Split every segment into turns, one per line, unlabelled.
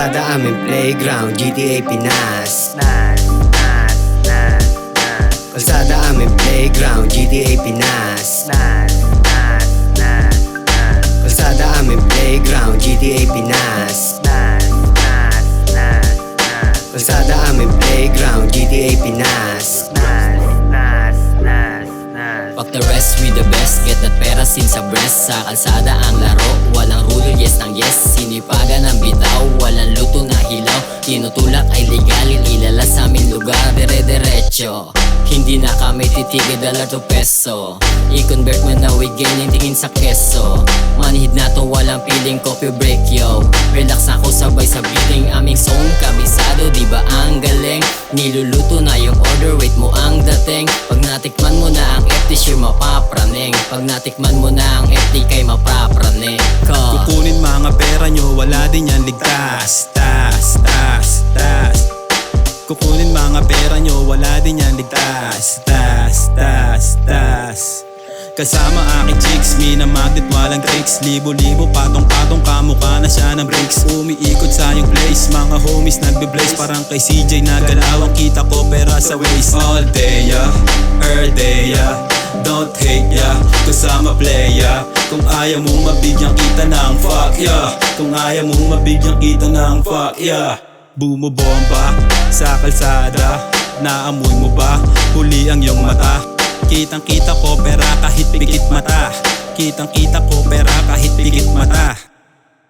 Kalsada aming playground, GTA Pinas. Kalsada aming playground, GTA Pinas. Kalsada aming playground, GTA Pinas. Kalsada aming playground, GTA Pinas.
Fuck the rest, we the best. Get that pera sin sa breast. Sa kalsada ang laro, walang rulo, yes ng yes. Sinipagan ng bitaw, walang luto na hilaw. Tinutulak ay legal, ilala sa aming lugar. Dire-diretso, hindi na kami titigil $1 to peso. I-convert mo na with gain, tingin sa keso. Manhid na to, walang piling, copy break yo. Relax ako sabay sa beating, aming song kabisado, diba ang galing? Niluluto na yung order, wait mo ang dating. Pag natikman mo na ang FT, sure mapapraning. Pag natikman mo na ang FT, kay mapapraning ka.
Kukunin mga pera nyo, wala din yan ligtas. Kukunin mga pera nyo, wala din yan ligtas. Kasama aking chicks, minamagnet walang tricks. Libo-libo patong-patong, kamukha na siya ng bricks. Umiikot sa yung place, mga homies nagbe-blaze. Parang kay CJ na galawang kita ko pera sa waist. All day ya, every day ya, don't hate ya, kasama playa. Kung ayaw mong mabigyan kita ng fuck ya, kung ayaw mong mabigyan kita ng fuck ya. Bumubomba sa kalsada, naamoy mo ba? Huli ang iyong mata. Kitang kita ko pera kahit pikit mata. Kitang kita ko pera kahit pikit mata.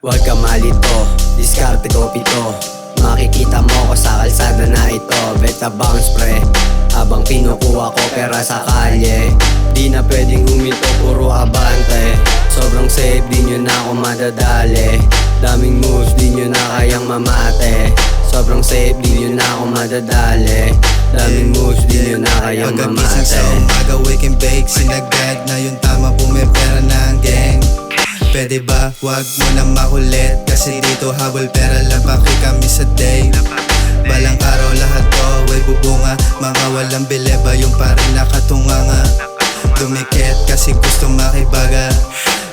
Huwag ka malito, diskarte ko pito. Makikita mo ko sa kalsada na ito. Beta bounce pre, habang kinukuha ko pera sa kalye. Di na pwedeng huminto, puro abante. Sobrang safe, di nyo na ako madadali. Daming moves, di nyo na kayang mamate. Sobrang safe, di nyo na ako madadali. Daming moves, di nyo na kayang
Pagkagising sa
mamate.
umaga, wake and bake. Sinagad na yung tama, pumipera na ang gang. Pwede ba, wag mo na makulit. Kasi dito habol pera lang, paki kami sa day. Balang araw lahat to, way bubunga. Mga walang bileba, yung parin nakatunganga. Tumikit kasi gusto makibaga.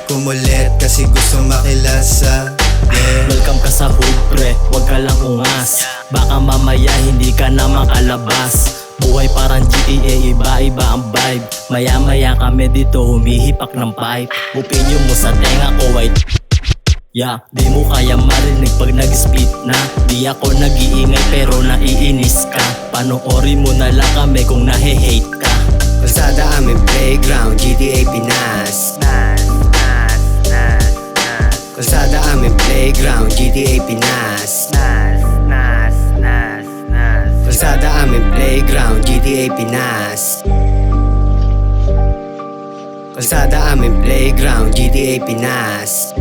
Kumulit kasi gusto makilasa.
Welcome ka sa hood pre, wag ka lang ungas. Baka mamaya hindi ka na makalabas. Buhay parang GTA, iba-iba ang vibe. Maya-maya kami dito humihipak ng pipe. Opinion mo sa tenga ko white. Yeah, di mo kaya marinig pag nag-spit na. Di ako nag-iingay pero naiinis ka. Panoorin mo na lang kami kung nahe-hate ka.
Kalsada aming playground, GTA Pinas. Kalsada aming playground, GTA Pinas. Kalsada aming playground, GTA Pinas. Kalsada aming playground, GTA Pinas.